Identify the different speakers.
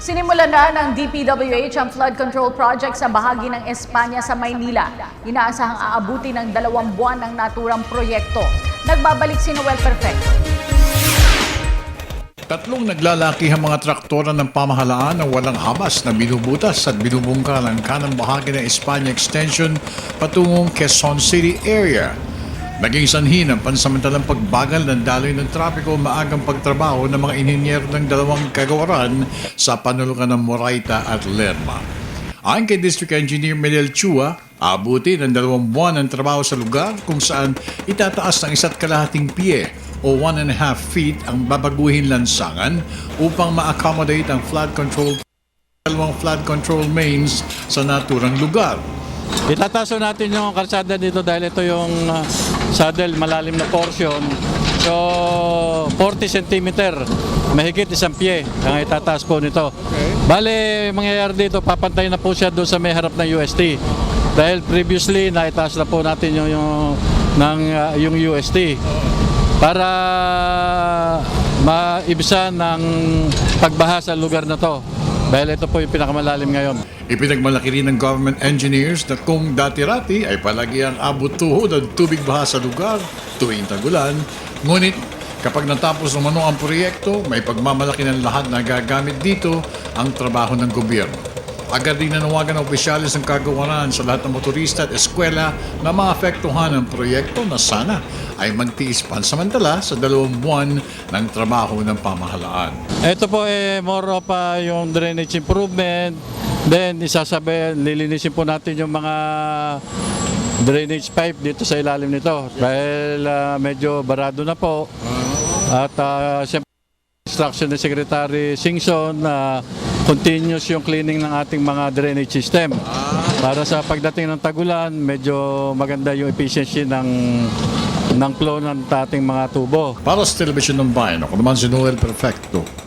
Speaker 1: Sinimulan na ng DPWH ang flood control project sa bahagi ng Espanya sa Maynila. Inaasahang aabuti ng 2 buwan ng naturang proyekto. Nagbabalik si Noel Perfecto.
Speaker 2: Tatlong naglalakihang mga traktora ng pamahalaan na walang habas na binubutas at binubungkal ang kanang bahagi ng Espanya Extension patungong Quezon City area. Naging sanhi ng pansamantalang pagbagal ng daloy ng trapiko maagang pagtrabaho ng mga inhinyero ng dalawang kagawaran sa panulukan ng Moraita at Lerma. Ayon kay District Engineer Medel Chua, aabuti ng 2 buwan ang trabaho sa lugar kung saan itataas ng 1.5 pie o 1.5 feet ang babaguhin lansangan upang ma-accommodate ang dalawang flood control mains sa naturang lugar.
Speaker 3: Itataso natin yung kalsada dito dahil ito yung saddle malalim na portion. So 40 cm, mahigit 1 pie ang itataas po nito. Bale, mangyayari dito, papantay na po siya doon sa may harap ng UST. Dahil previously, naitaas na po natin yung UST. Para maibisan ng pagbaha sa lugar na to. Dahil ito po yung pinakamalalim ngayon.
Speaker 2: Ipinagmalaki rin ng government engineers na kung dati-rati ay palagi ang abot tuhod ng tubig baha sa lugar tuwing tagulan, ngunit kapag natapos naman ang proyekto, may pagmamalaki ng lahat na gagamit dito ang trabaho ng gobyerno. Agad din nanawagan ng opisyalis ng kagawaran sa lahat ng motorista at eskwela na maapektuhan ng proyekto na sana ay magtiis pansamantala sa 2 buwan ng trabaho ng pamahalaan.
Speaker 3: Ito po more of yung drainage improvement. Then lilinisin po natin yung mga drainage pipe dito sa ilalim nito. Dahil medyo barado na po. At siyempre, instruction ni Secretary Singson na continuous yung cleaning ng ating mga drainage system. Para sa pagdating ng tagulan, medyo maganda yung efficiency ng flow ng ating mga tubo.
Speaker 2: Para sa Telebisyon ng Bayan, ako naman si Noel Perfecto.